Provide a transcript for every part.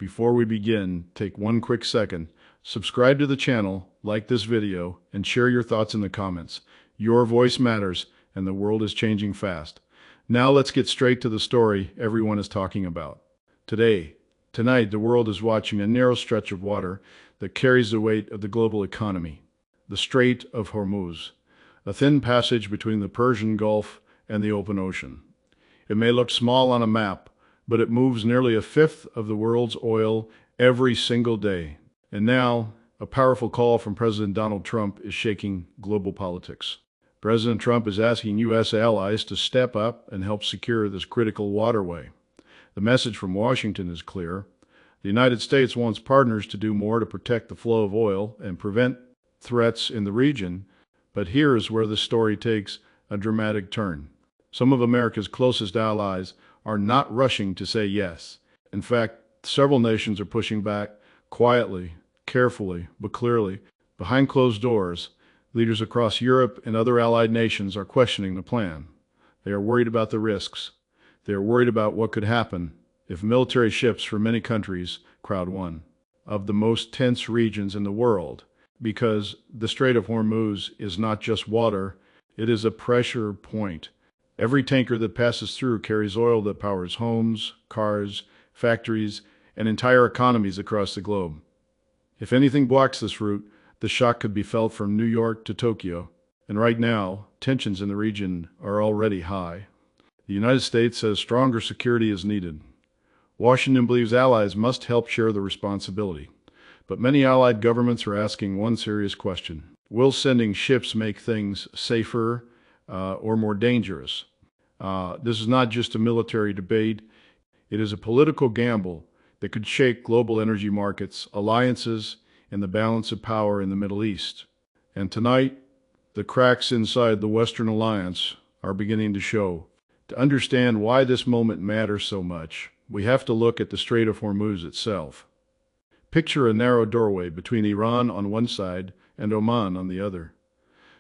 Before we begin, take one quick second, subscribe to the channel, like this video, and share your thoughts in the comments. Your voice matters, and the world is changing fast. Now let's get straight to the story everyone is talking about. Tonight, the world is watching a narrow stretch of water that carries the weight of the global economy. The Strait of Hormuz, a thin passage between the Persian Gulf and the open ocean. It may look small on a map, but it moves nearly a fifth of the world's oil every single day. And now, a powerful call from President Donald Trump is shaking global politics. President Trump is asking U.S. allies to step up and help secure this critical waterway. The message from Washington is clear. The United States wants partners to do more to protect the flow of oil and prevent threats in the region, but here's where the story takes a dramatic turn. Some of America's closest allies are not rushing to say yes. In fact, several nations are pushing back quietly, carefully, but clearly. Behind closed doors, leaders across Europe and other allied nations are questioning the plan. They are worried about the risks. They are worried about what could happen if military ships from many countries crowd one of the most tense regions in the world, because the Strait of Hormuz is not just water, it is a pressure point. Every tanker that passes through carries oil that powers homes, cars, factories, and entire economies across the globe. If anything blocks this route, the shock could be felt from New York to Tokyo. And right now, tensions in the region are already high. The United States says stronger security is needed. Washington believes allies must help share the responsibility. But many allied governments are asking one serious question. Will sending ships make things safer or more dangerous? This is not just a military debate. It is a political gamble that could shake global energy markets, alliances, and the balance of power in the Middle East. And tonight, the cracks inside the Western alliance are beginning to show. To understand why this moment matters so much, we have to look at the Strait of Hormuz itself. Picture a narrow doorway between Iran on one side and Oman on the other.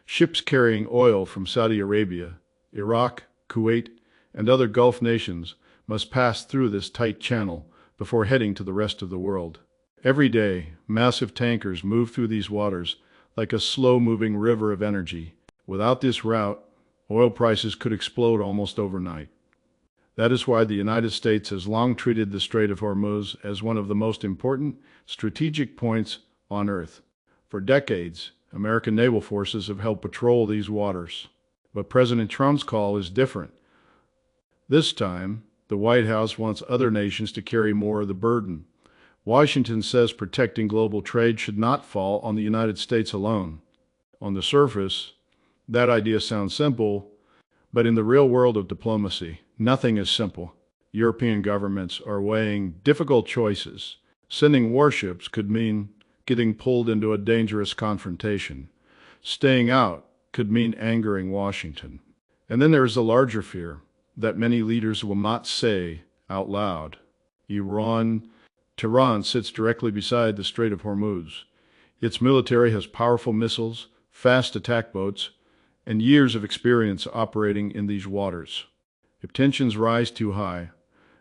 Ships carrying oil from Saudi Arabia, Iraq, Kuwait, and other Gulf nations must pass through this tight channel before heading to the rest of the world. Every day, massive tankers move through these waters like a slow-moving river of energy. Without this route, oil prices could explode almost overnight. That is why the United States has long treated the Strait of Hormuz as one of the most important strategic points on Earth. For decades, American naval forces have helped patrol these waters. But President Trump's call is different. This time, the White House wants other nations to carry more of the burden. Washington says protecting global trade should not fall on the United States alone. On the surface, that idea sounds simple, but in the real world of diplomacy, nothing is simple. European governments are weighing difficult choices. Sending warships could mean getting pulled into a dangerous confrontation. Staying out could mean angering Washington. And then there is a larger fear that many leaders will not say out loud. Tehran sits directly beside the Strait of Hormuz. Its military has powerful missiles, fast attack boats, and years of experience operating in these waters. If tensions rise too high,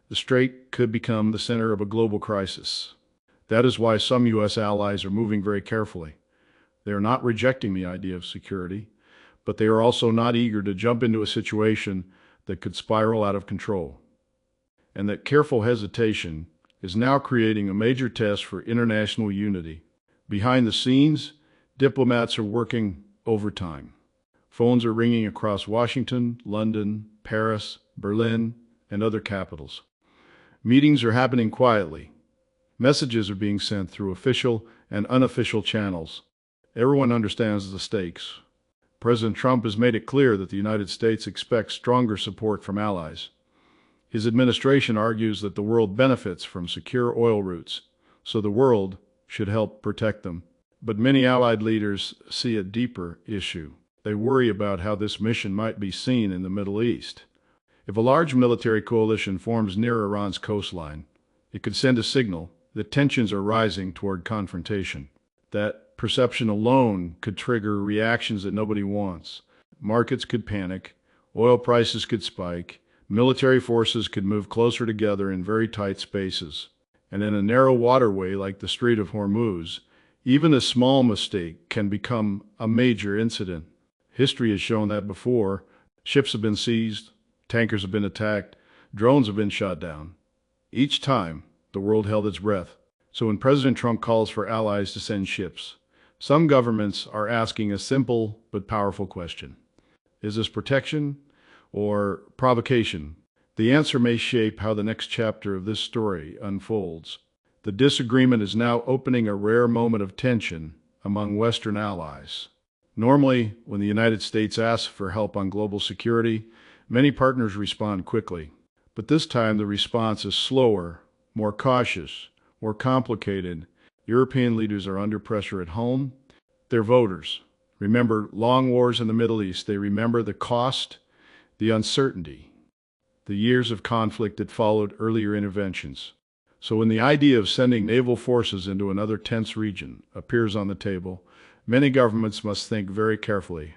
the strait could become the center of a global crisis. That is why some U.S. allies are moving very carefully. They are not rejecting the idea of security, but they are also not eager to jump into a situation that could spiral out of control. And that careful hesitation is now creating a major test for international unity. Behind the scenes, diplomats are working overtime. Phones are ringing across Washington, London, Paris, Berlin, and other capitals. Meetings are happening quietly. Messages are being sent through official and unofficial channels. Everyone understands the stakes. President Trump has made it clear that the United States expects stronger support from allies. His administration argues that the world benefits from secure oil routes, so the world should help protect them. But many allied leaders see a deeper issue. They worry about how this mission might be seen in the Middle East. If a large military coalition forms near Iran's coastline, it could send a signal that tensions are rising toward confrontation. That perception alone could trigger reactions that nobody wants. Markets could panic, oil prices could spike, military forces could move closer together in very tight spaces. And in a narrow waterway like the Strait of Hormuz, even a small mistake can become a major incident. History has shown that before. Ships have been seized, tankers have been attacked, drones have been shot down. Each time, the world held its breath. So when President Trump calls for allies to send ships, some governments are asking a simple but powerful question. Is this protection or provocation? The answer may shape how the next chapter of this story unfolds. The disagreement is now opening a rare moment of tension among Western allies. Normally, when the United States asks for help on global security, many partners respond quickly. But this time the response is slower, more cautious, more complicated. European leaders are under pressure at home. Their voters remember long wars in the Middle East. They remember the cost, the uncertainty, the years of conflict that followed earlier interventions. So when the idea of sending naval forces into another tense region appears on the table, many governments must think very carefully.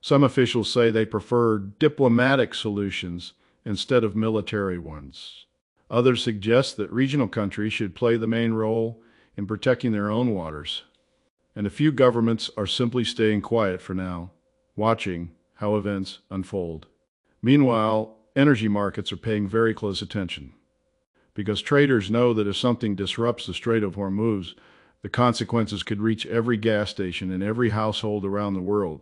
Some officials say they prefer diplomatic solutions instead of military ones. Others suggest that regional countries should play the main role in protecting their own waters. And a few governments are simply staying quiet for now, watching how events unfold. Meanwhile, energy markets are paying very close attention, because traders know that if something disrupts the Strait of Hormuz, the consequences could reach every gas station and every household around the world.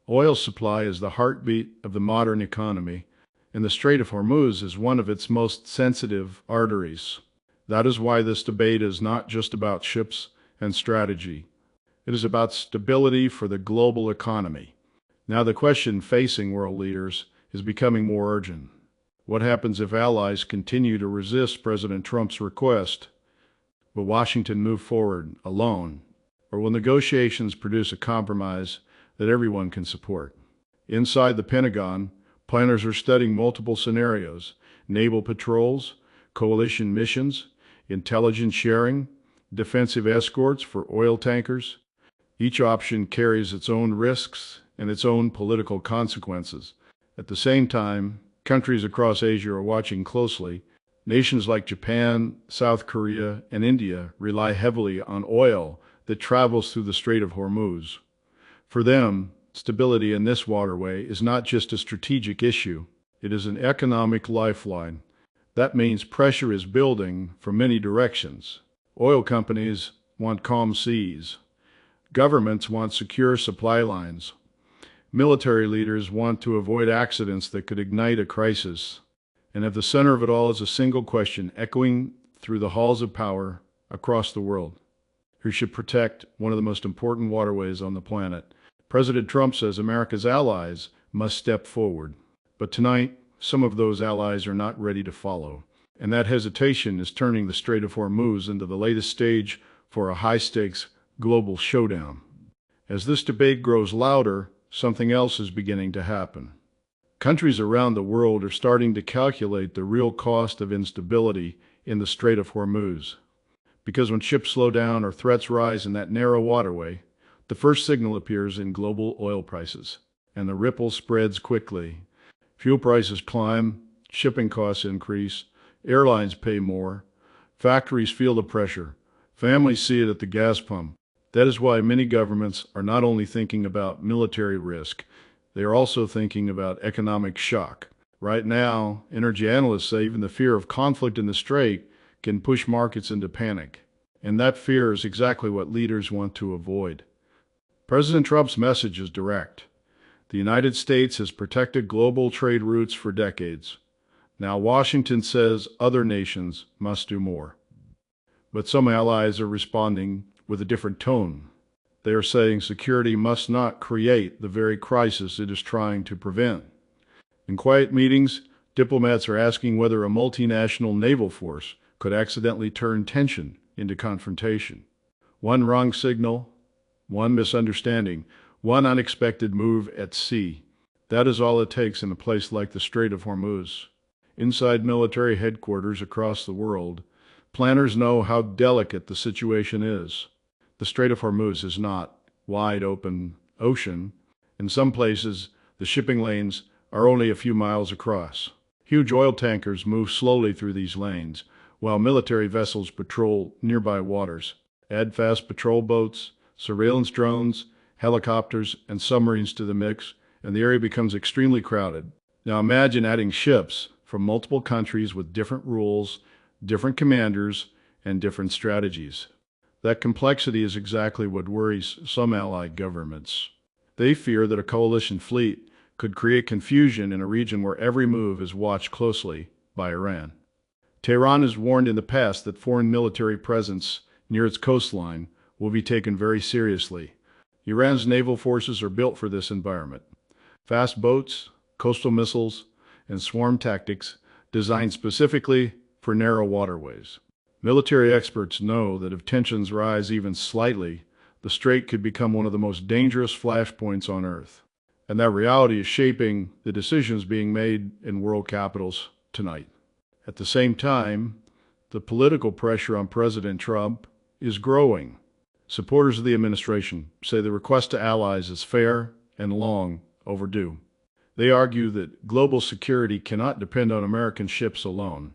Oil supply is the heartbeat of the modern economy, and the Strait of Hormuz is one of its most sensitive arteries. That is why this debate is not just about ships and strategy. It is about stability for the global economy. Now the question facing world leaders is becoming more urgent. What happens if allies continue to resist President Trump's request? Will Washington move forward alone, or will negotiations produce a compromise that everyone can support? Inside the Pentagon, planners are studying multiple scenarios: naval patrols, coalition missions, intelligence sharing, defensive escorts for oil tankers. Each option carries its own risks and its own political consequences. At the same time, countries across Asia are watching closely. Nations like Japan, South Korea, and India rely heavily on oil that travels through the Strait of Hormuz. For them, stability in this waterway is not just a strategic issue, it is an economic lifeline. That means pressure is building from many directions. Oil companies want calm seas. Governments want secure supply lines. Military leaders want to avoid accidents that could ignite a crisis. And at the center of it all is a single question echoing through the halls of power across the world: who should protect one of the most important waterways on the planet? President Trump says America's allies must step forward. But tonight, some of those allies are not ready to follow. And that hesitation is turning the Strait of Hormuz into the latest stage for a high-stakes global showdown. As this debate grows louder, something else is beginning to happen. Countries around the world are starting to calculate the real cost of instability in the Strait of Hormuz. Because when ships slow down or threats rise in that narrow waterway, the first signal appears in global oil prices, and the ripple spreads quickly. Fuel prices climb, shipping costs increase, airlines pay more, factories feel the pressure, families see it at the gas pump. That is why many governments are not only thinking about military risk, they are also thinking about economic shock. Right now, energy analysts say even the fear of conflict in the Strait can push markets into panic. And that fear is exactly what leaders want to avoid. President Trump's message is direct. The United States has protected global trade routes for decades. Now Washington says other nations must do more. But some allies are responding with a different tone. They are saying security must not create the very crisis it is trying to prevent. In quiet meetings, diplomats are asking whether a multinational naval force could accidentally turn tension into confrontation. One wrong signal, one misunderstanding, one unexpected move at sea. That is all it takes in a place like the Strait of Hormuz. Inside military headquarters across the world, planners know how delicate the situation is. The Strait of Hormuz is not wide open ocean. In some places, the shipping lanes are only a few miles across. Huge oil tankers move slowly through these lanes, while military vessels patrol nearby waters. Add fast patrol boats, surveillance drones, helicopters, and submarines to the mix, and the area becomes extremely crowded. Now imagine adding ships from multiple countries with different rules, different commanders, and different strategies. That complexity is exactly what worries some allied governments. They fear that a coalition fleet could create confusion in a region where every move is watched closely by Iran. Tehran has warned in the past that foreign military presence near its coastline will be taken very seriously. Iran's naval forces are built for this environment. Fast boats, coastal missiles, and swarm tactics designed specifically for narrow waterways. Military experts know that if tensions rise even slightly, the strait could become one of the most dangerous flashpoints on Earth. And that reality is shaping the decisions being made in world capitals tonight. At the same time, the political pressure on President Trump is growing. Supporters of the administration say the request to allies is fair and long overdue. They argue that global security cannot depend on American ships alone.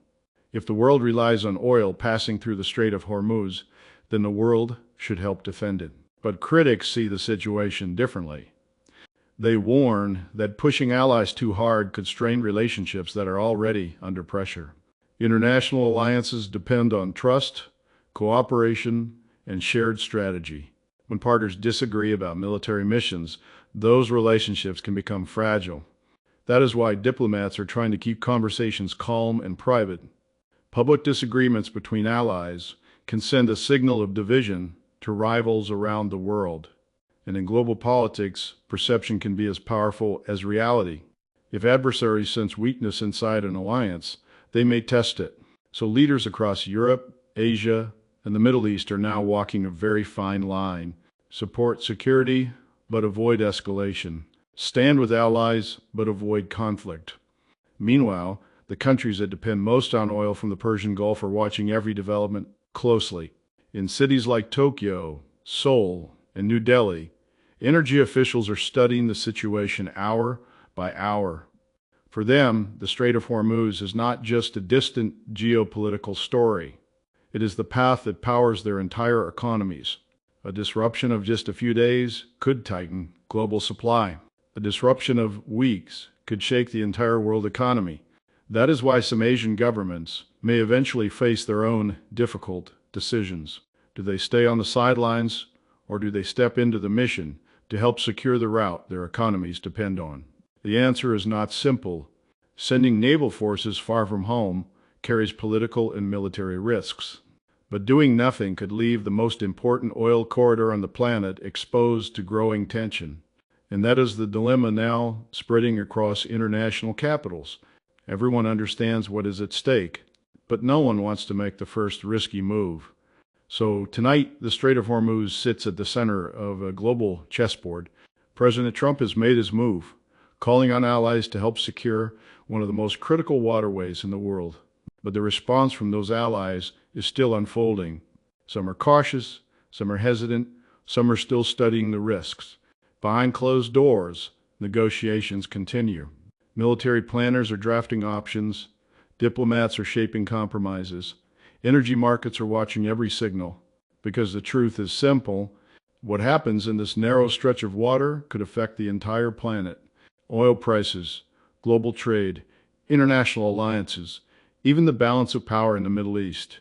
If the world relies on oil passing through the Strait of Hormuz, then the world should help defend it. But critics see the situation differently. They warn that pushing allies too hard could strain relationships that are already under pressure. International alliances depend on trust, cooperation, and shared strategy. When partners disagree about military missions, those relationships can become fragile. That is why diplomats are trying to keep conversations calm and private. Public disagreements between allies can send a signal of division to rivals around the world. And in global politics, perception can be as powerful as reality. If adversaries sense weakness inside an alliance, they may test it. So leaders across Europe, Asia, and the Middle East are now walking a very fine line. Support security, but avoid escalation. Stand with allies, but avoid conflict. Meanwhile, the countries that depend most on oil from the Persian Gulf are watching every development closely. In cities like Tokyo, Seoul, and New Delhi, energy officials are studying the situation hour by hour. For them, the Strait of Hormuz is not just a distant geopolitical story. It is the path that powers their entire economies. A disruption of just a few days could tighten global supply. A disruption of weeks could shake the entire world economy. That is why some Asian governments may eventually face their own difficult decisions. Do they stay on the sidelines, or do they step into the mission to help secure the route their economies depend on? The answer is not simple. Sending naval forces far from home carries political and military risks. But doing nothing could leave the most important oil corridor on the planet exposed to growing tension. And that is the dilemma now spreading across international capitals. Everyone understands what is at stake, but no one wants to make the first risky move. So tonight, the Strait of Hormuz sits at the center of a global chessboard. President Trump has made his move, calling on allies to help secure one of the most critical waterways in the world. But the response from those allies is still unfolding. Some are cautious, some are hesitant, some are still studying the risks. Behind closed doors, negotiations continue. Military planners are drafting options, diplomats are shaping compromises, energy markets are watching every signal. Because the truth is simple, what happens in this narrow stretch of water could affect the entire planet. Oil prices, global trade, international alliances, even the balance of power in the Middle East.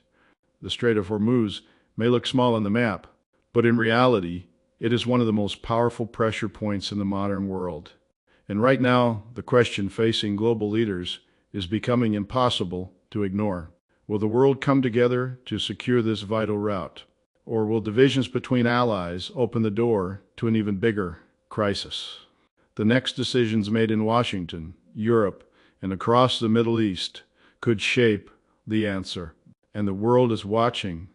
The Strait of Hormuz may look small on the map, but in reality, it is one of the most powerful pressure points in the modern world. And right now, the question facing global leaders is becoming impossible to ignore. Will the world come together to secure this vital route? Or will divisions between allies open the door to an even bigger crisis? The next decisions made in Washington, Europe, and across the Middle East could shape the answer. And the world is watching